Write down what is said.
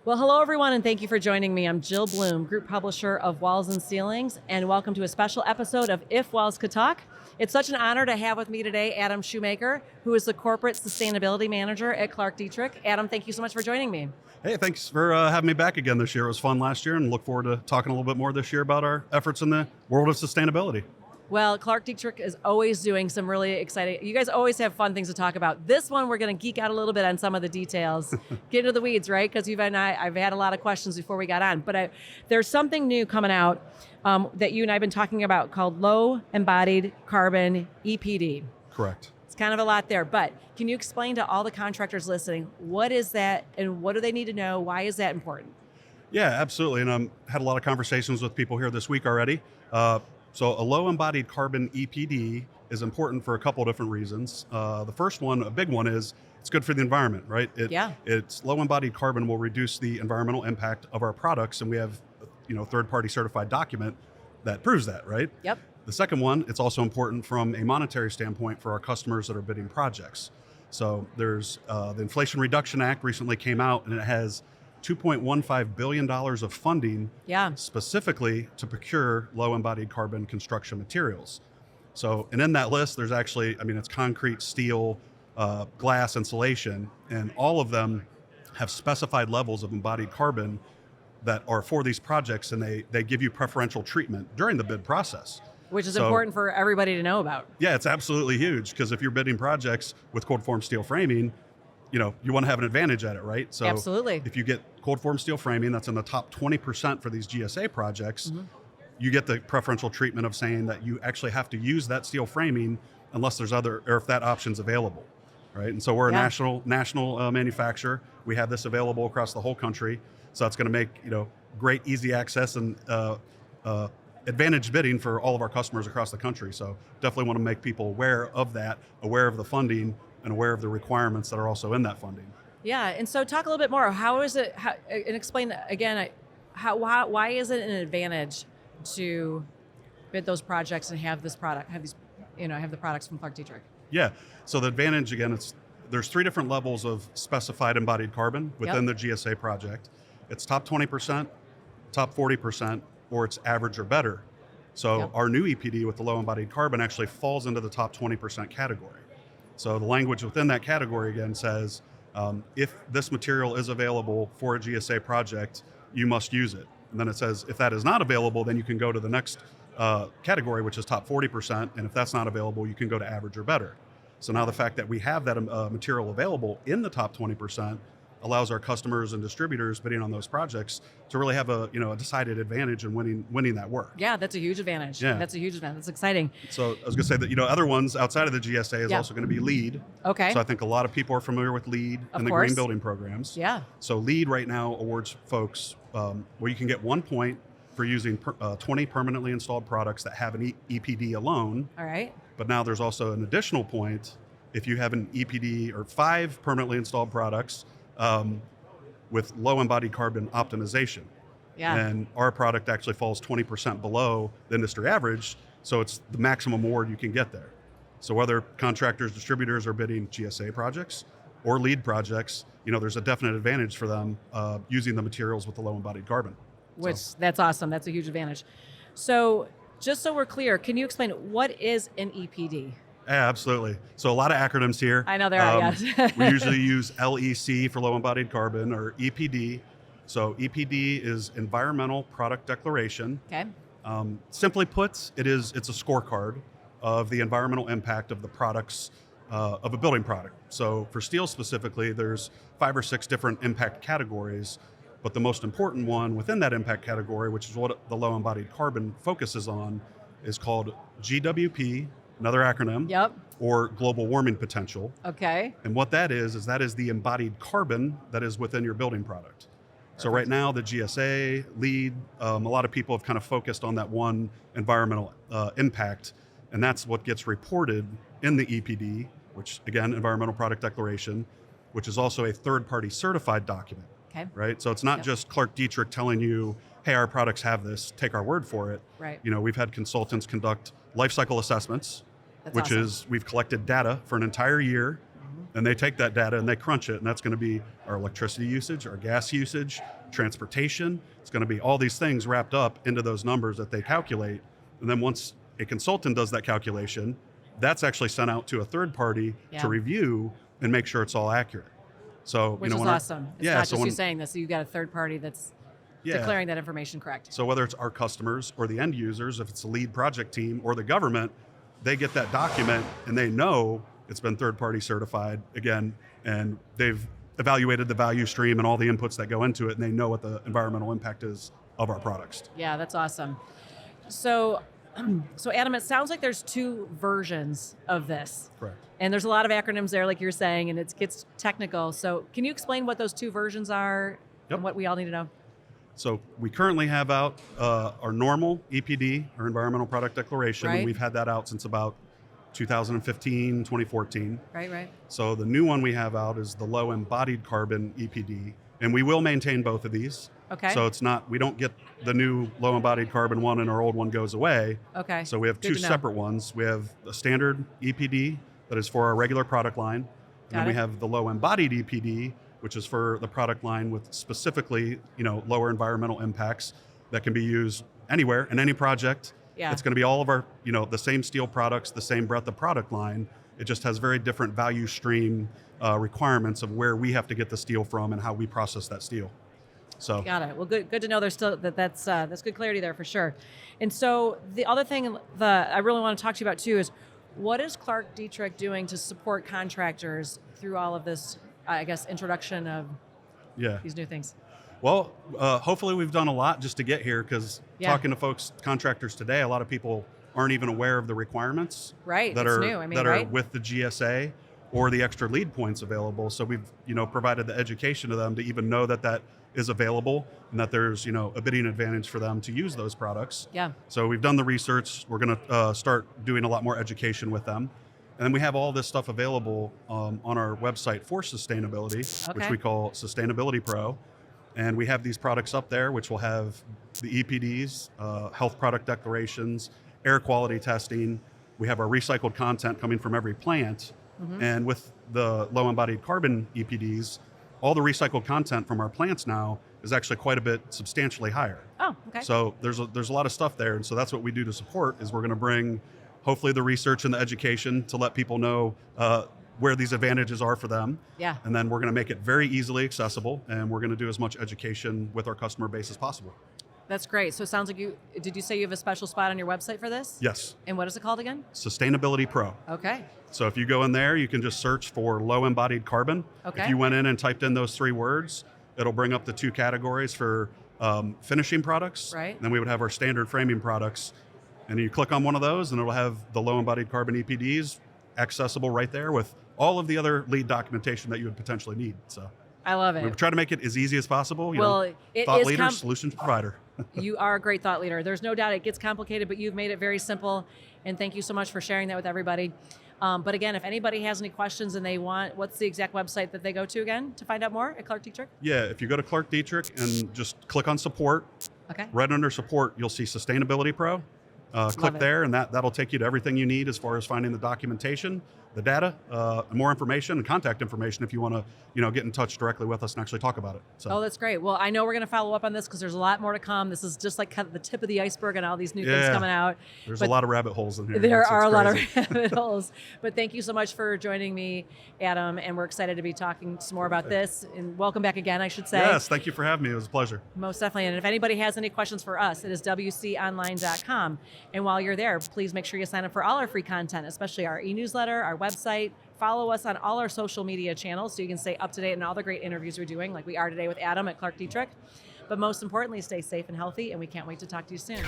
Well, hello everyone, and thank you for joining me. I'm Jill Bloom, Group Publisher of Walls and Ceilings, and welcome to a special episode of If Walls Could Talk. It's such an honor to have with me today Adam Shoemaker, who is the Corporate Sustainability Manager at ClarkDietrich. Adam, thank you so much for joining me. Hey, thanks for having me back again this year. It was fun last year, and look forward to talking a little bit more this year about our efforts in the world of sustainability. Well, ClarkDietrich is always doing some really exciting, you guys always have fun things to talk about. This one, we're going to geek out a little bit on some of the details, get into the weeds, right? Because I've had a lot of questions before we got on, but there's something new coming out that you and I have been talking about called low embodied carbon EPD. Correct. It's kind of a lot there, but can you explain to all the contractors listening, what is that and what do they need to know? Why is that important? Yeah, absolutely. And I've had a lot of conversations with people here this week already. So a low embodied carbon EPD is important for a couple different reasons. The first one, a big one, is it's good for the environment, right? It's low embodied carbon will reduce the environmental impact of our products, and we have third-party certified document that proves that, right? Yep. The second one, it's also important from a monetary standpoint for our customers that are bidding projects. So there's the Inflation Reduction Act recently came out, and it has $2.15 billion of funding specifically to procure low embodied carbon construction materials. So, and in that list, there's actually, it's concrete, steel, glass, insulation, and all of them have specified levels of embodied carbon that are for these projects, and they give you preferential treatment during the bid process. Which is important for everybody to know about. Yeah, it's absolutely huge, because if you're bidding projects with cold form steel framing, you want to have an advantage at it, right? So absolutely. If you get cold form steel framing, that's in the top 20% for these GSA projects, you get the preferential treatment of saying that you actually have to use that steel framing unless there's or if that option's available, right? And so we're a national manufacturer. We have this available across the whole country. So that's going to make, great, easy access and advantage bidding for all of our customers across the country. So definitely want to make people aware of that, aware of the funding, and aware of the requirements that are also in that funding. Yeah, and so talk a little bit more. How is it, and explain again, why is it an advantage to bid those projects and have this product, have the products from ClarkDietrich? Yeah, so the advantage, again, there's 3 different levels of specified embodied carbon within the GSA project. It's top 20%, top 40%, or it's average or better. So our new EPD with the low embodied carbon actually falls into the top 20% category. So the language within that category again says, if this material is available for a GSA project, you must use it. And then it says, if that is not available, then you can go to the next category, which is top 40%. And if that's not available, you can go to average or better. So now the fact that we have that material available in the top 20% allows our customers and distributors bidding on those projects to really have a decided advantage in winning that work. Yeah, that's a huge advantage. Yeah. That's a huge advantage. That's exciting. So I was going to say that other ones outside of the GSA is also going to be LEED. Okay. So I think a lot of people are familiar with LEED and the green building programs. Yeah. So LEED right now awards folks where you can get 1 point for using 20 permanently installed products that have an EPD alone. All right. But now there's also an additional point if you have an EPD or 5 permanently installed products with low embodied carbon optimization. Yeah. And our product actually falls 20% below the industry average, so it's the maximum award you can get there. So whether contractors, distributors are bidding GSA projects or LEED projects, there's a definite advantage for them using the materials with the low embodied carbon. That's awesome. That's a huge advantage. So just so we're clear, can you explain what is an EPD? Yeah, absolutely. So a lot of acronyms here. I know there are, yes. We usually use LEC for low embodied carbon, or EPD. So EPD is Environmental Product Declaration. Okay. Simply put, it's a scorecard of the environmental impact of the products of a building product. So for steel specifically, there's 5 or 6 different impact categories, but the most important one within that impact category, which is what the low embodied carbon focuses on, is called GWP, another acronym, or global warming potential. Okay. And what that is the embodied carbon that is within your building product. So right now, the GSA, LEED, a lot of people have kind of focused on that one environmental impact, and that's what gets reported in the EPD, which again, Environmental Product Declaration, which is also a third-party certified document. Okay. Right? So it's not just ClarkDietrich telling you, hey, our products have this, take our word for it. Right. We've had consultants conduct life cycle assessments, which awesome. is we've collected data for an entire year, and they take that data and they crunch it, and that's going to be our electricity usage, our gas usage, transportation. It's going to be all these things wrapped up into those numbers that they calculate. And then once a consultant does that calculation, that's actually sent out to a third party to review and make sure it's all accurate. So, which is awesome. It's not just you saying this, so you've got a third party that's declaring that information correct. So whether it's our customers or the end users, if it's the lead project team or the government, they get that document and they know it's been third party certified again, and they've evaluated the value stream and all the inputs that go into it, and they know what the environmental impact is of our products. Yeah, that's awesome. So Adam, it sounds like there's two versions of this. Correct. And there's a lot of acronyms there, like you're saying, and it gets technical. So can you explain what those two versions are and what we all need to know? So we currently have out our normal EPD, or Environmental Product Declaration, and we've had that out since about 2015, 2014. Right. So the new one we have out is the low embodied carbon EPD, and we will maintain both of these. Okay. So it's not, we don't get the new low embodied carbon one and our old one goes away. Okay. So we have two separate ones. We have a standard EPD that is for our regular product line. And then we have the low embodied EPD, which is for the product line with specifically, lower environmental impacts that can be used anywhere in any project. Yeah. It's going to be all of our, the same steel products, the same breadth of product line. It just has very different value stream requirements of where we have to get the steel from and how we process that steel. So got it. Well, good to know. There's still that's good clarity there for sure. And so the other thing I really want to talk to you about too is, what is ClarkDietrich doing to support contractors through all of this, I guess, introduction of these new things? Well, hopefully we've done a lot just to get here, because talking to folks, contractors today, a lot of people aren't even aware of the requirements that are with the GSA or the extra lead points available. So we've provided the education to them to even know that is available and that there's a bidding advantage for them to use those products. Yeah. So we've done the research. We're going to start doing a lot more education with them. And then we have all this stuff available on our website for sustainability, which we call Sustainability Pro. And we have these products up there, which will have the EPDs, health product declarations, air quality testing. We have our recycled content coming from every plant. Mm-hmm. And with the low embodied carbon EPDs, all the recycled content from our plants now is actually quite a bit substantially higher. Oh, okay. So there's a lot of stuff there. And so that's what we do to support, is we're going to bring hopefully the research and the education to let people know where these advantages are for them. Yeah. And then we're going to make it very easily accessible, and we're going to do as much education with our customer base as possible. That's great. So it sounds like did you say you have a special spot on your website for this? Yes. And what is it called again? Sustainability Pro. Okay. So if you go in there, you can just search for low embodied carbon. Okay. If you went in and typed in those 3 words, it'll bring up the 2 categories for finishing products. Right. And then we would have our standard framing products. And you click on one of those and it'll have the low embodied carbon EPDs accessible right there with all of the other lead documentation that you would potentially need. So I love it. We try to make it as easy as possible. It thought is leader, solutions provider. You are a great thought leader. There's no doubt it gets complicated, but you've made it very simple. And thank you so much for sharing that with everybody. But again, if anybody has any questions and what's the exact website that they go to again to find out more at ClarkDietrich? Yeah, if you go to ClarkDietrich and just click on support, right under support, you'll see Sustainability Pro. Click there, and that'll take you to everything you need as far as finding the documentation, the data, more information, and contact information if you want to, get in touch directly with us and actually talk about it. So. Oh, that's great. Well, I know we're going to follow up on this because there's a lot more to come. This is just like kind of the tip of the iceberg and all these new things coming out. There's a lot of rabbit holes in here. There are a lot of rabbit holes. But thank you so much for joining me, Adam, and we're excited to be talking some more about this. And welcome back again, I should say. Yes, thank you for having me. It was a pleasure. Most definitely. And if anybody has any questions for us, it is WCOnline.com. And while you're there, please make sure you sign up for all our free content, especially our e-newsletter, our website. Follow us on all our social media channels so you can stay up to date on all the great interviews we're doing, like we are today with Adam at ClarkDietrich. But most importantly, stay safe and healthy, and we can't wait to talk to you soon.